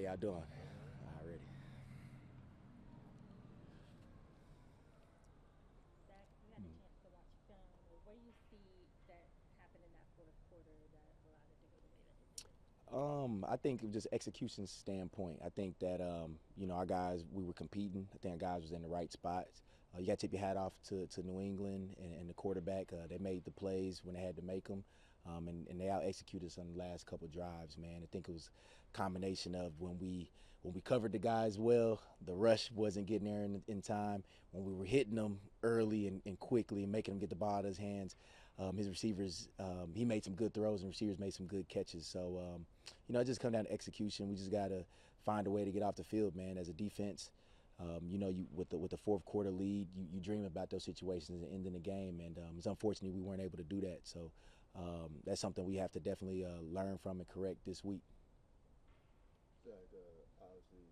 y'all doing? Already. Zach, you had a chance to watch film. What do you see that happened in that fourth quarter that allowed it to go the way that it did? I think just execution standpoint. I think that our guys, we were competing. I think our guys was in the right spots. You got to tip your hat off to New England and the quarterback. They made the plays when they had to make them, and they out executed us on the last couple of drives. Man, I think it was a combination of when we covered the guys well, the rush wasn't getting there in time. When we were hitting them early and quickly and making them get the ball out of his hands, his receivers, he made some good throws and receivers made some good catches. So, it just come down to execution. We just got to find a way to get off the field, man. As a defense, you with the fourth quarter lead, you dream about those situations and ending the game, and it's unfortunate we weren't able to do that. So that's something we have to definitely learn from and correct this week. Zach, obviously,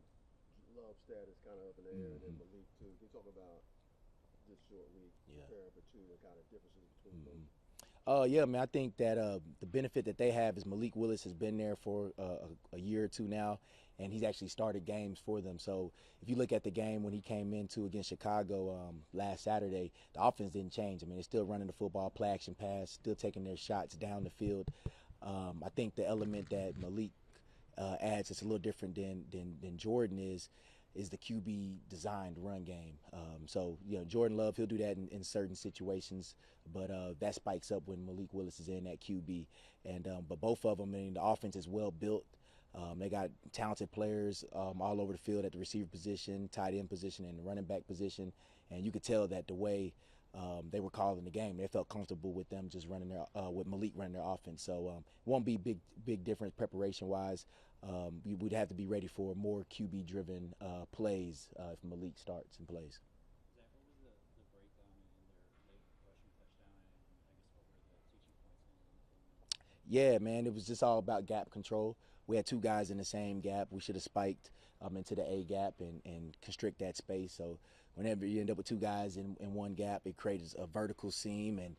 love status kind of up in the air, and then Malik too. Can you talk about this short week, Yeah. preparing for two, and kind of differences between both? Yeah, man. I think that the benefit that they have is Malik Willis has been there for a year or two now, and he's actually started games for them. So if you look at the game when he came into against Chicago last Saturday, the offense didn't change. I mean, they're still running the football, play action pass, still taking their shots down the field. I think the element that Malik adds that's a little different than Jordan is the QB designed run game. So Jordan Love, he'll do that in certain situations, but that spikes up when Malik Willis is in that QB. And but both of them, I mean, the offense is well built. They got talented players all over the field at the receiver position, tight end position, and the running back position. And you could tell that the way they were calling the game, they felt comfortable with them just running with Malik running their offense. So it won't be big difference preparation wise. We would have to be ready for more QB driven plays if Malik starts and plays. Zach, what was the breakdown in their late rushing touchdown, and I guess what were the teaching points in Yeah, man, it was just all about gap control. We had two guys in the same gap. We should have spiked into the A gap and constrict that space. So whenever you end up with two guys in one gap, it creates a vertical seam, and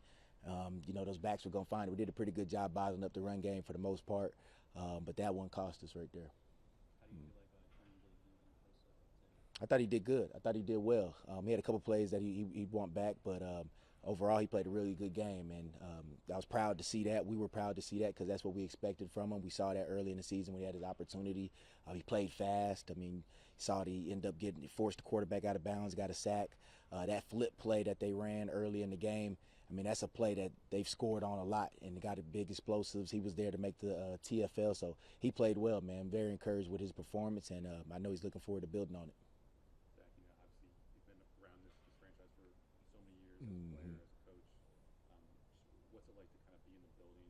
those backs were gonna find it. We did a pretty good job bottling up the run game for the most part, but that one cost us right there. How do you feel like Herman did in post today? I thought he did good. I thought he did well. He had a couple plays that he'd want back, but overall he played a really good game, and I was proud to see that. We were proud to see that because that's what we expected from him. We saw that early in the season when he had his opportunity. He played fast. I mean, saw that he ended up forced the quarterback out of bounds, got a sack. That flip play that they ran early in the game, I mean, that's a play that they've scored on a lot and got big explosives. He was there to make the TFL, so he played well, man. Very encouraged with his performance, and I know he's looking forward to building on it. Zach, obviously you've been around this franchise for so many years as a player, as a coach. What's it like to kind of be in the building,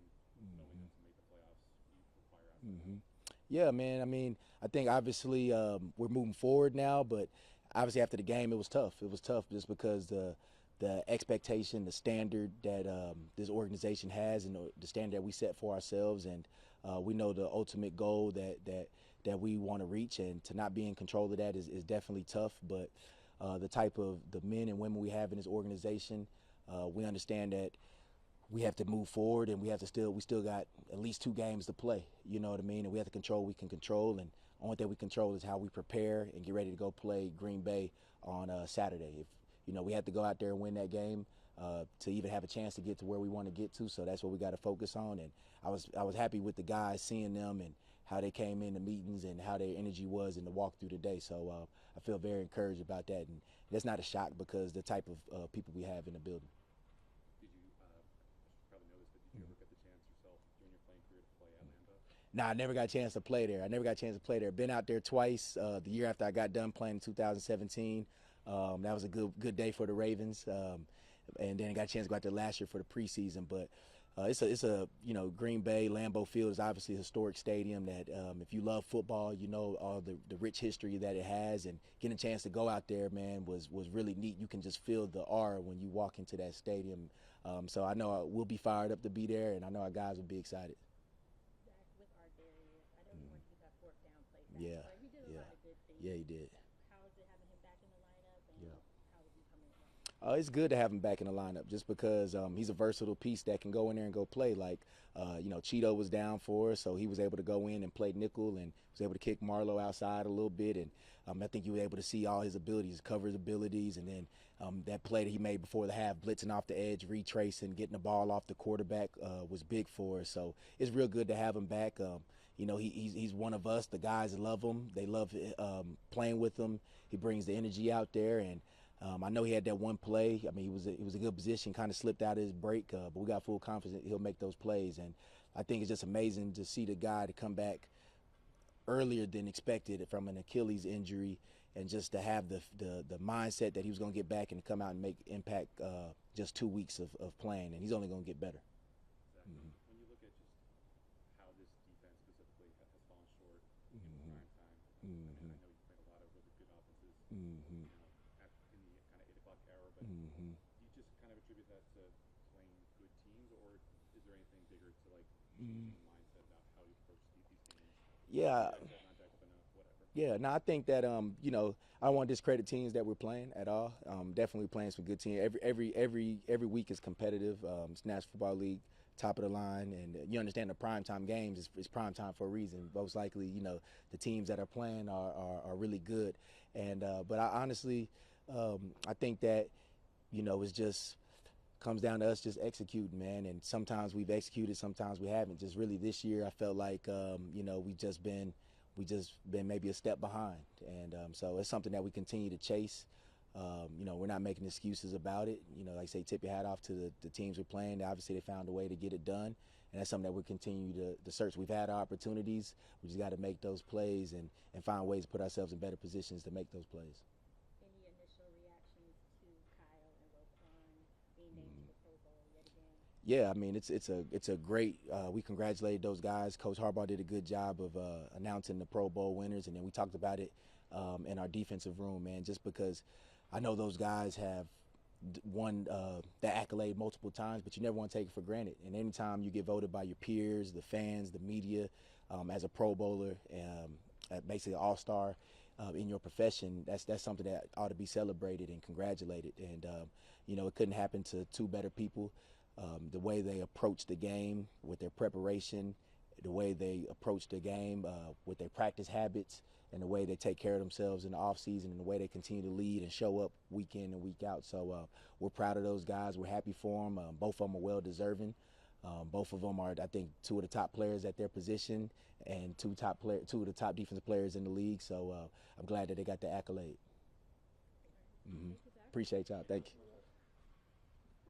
knowing that to make the playoffs, you require outside help? Yeah, man. I mean, I think obviously we're moving forward now, but obviously after the game, it was tough. It was tough just because the expectation, the standard that this organization has, and the standard that we set for ourselves, and we know the ultimate goal that we want to reach, and to not be in control of that is definitely tough. But the type of the men and women we have in this organization, we understand that we have to move forward, and we still got at least 2 games to play. You know what I mean? And we have to control what we can control, and the only thing we control is how we prepare and get ready to go play Green Bay on Saturday. If we have to go out there and win that game to even have a chance to get to where we want to get to. So that's what we got to focus on. And I was happy with the guys, seeing them and how they came in the meetings and how their energy was in the walkthrough today. So I feel very encouraged about that, and that's not a shock because the type of people we have in the building. Did you, I should probably know this, but did you ever get the chance yourself during your playing career to play at Lambeau? Nah, I never got a chance to play there. Been out there twice. The year after I got done playing in 2017, that was a good day for the Ravens. And then I got a chance to go out there last year for the preseason. But it's a Green Bay Lambeau Field is obviously a historic stadium that if you love football, all the rich history that it has, and getting a chance to go out there, man, was really neat. You can just feel the aura when you walk into that stadium. So I know we'll be fired up to be there, and I know our guys will be excited. Zach, with Ardarius, I know he wanted to get that fourth down play back, Yeah, but he did a yeah, lot of good things. yeah, he did. How is it having him back in the lineup, and Yeah. how is he coming along? It's good to have him back in the lineup just because he's a versatile piece that can go in there and go play. Like, Cheeto was down for us, so he was able to go in and play nickel and was able to kick Marlowe outside a little bit. And I think you were able to see all his abilities, coverage abilities, and then that play that he made before the half, blitzing off the edge, retracing, getting the ball off the quarterback was big for us. So it's real good to have him back. He's one of us. The guys love him. They love playing with him. He brings the energy out there, and I know he had that one play. I mean, he was a good position, kind of slipped out of his break, but we got full confidence he'll make those plays. And I think it's just amazing to see the guy to come back earlier than expected from an Achilles injury, and just to have the mindset that he was going to get back and come out and make impact just 2 weeks of playing, and he's only going to get better. Exactly. When you look at just how this defense specifically has fallen short in prime time, I know you played a lot of really good offenses, in the kind of 8 o'clock hour, but do you just kind of attribute that to playing good teams, or is there anything bigger to like changing the mindset about how you approach these games? Yeah. Not back up enough, whatever. Yeah, no, I think that I don't want to discredit teams that we're playing at all. Definitely playing some good teams. Every week is competitive. It's National Football League, top of the line, and you understand the primetime games is primetime for a reason. Most likely, the teams that are playing are really good, and but I honestly, I think that it's just comes down to us just executing, man. And sometimes we've executed, sometimes we haven't. Just really this year, I felt like we just been maybe a step behind, and so it's something that we continue to chase. We're not making excuses about it. Like I say, tip your hat off to the teams we're playing. Obviously, they found a way to get it done, and that's something that we continue to search. We've had our opportunities. We just got to make those plays and find ways to put ourselves in better positions to make those plays. Any initial reactions to Kyle and Roquan being named to the Pro Bowl yet again? Yeah, I mean it's a great. We congratulated those guys. Coach Harbaugh did a good job of announcing the Pro Bowl winners, and then we talked about it in our defensive room, man. Just because I know those guys have won the accolade multiple times, but you never want to take it for granted. And anytime you get voted by your peers, the fans, the media, as a Pro Bowler, basically an all-star in your profession, that's something that ought to be celebrated and congratulated. And it couldn't happen to two better people. The way they approach the game with their preparation, the way they approach the game with their practice habits, and the way they take care of themselves in the off season, and the way they continue to lead and show up week in and week out. So we're proud of those guys. We're happy for them. Both of them are well deserving. Both of them are, I think, two of the top players at their position, and two of the top defensive players in the league. So I'm glad that they got the accolade. Appreciate y'all. Thank you.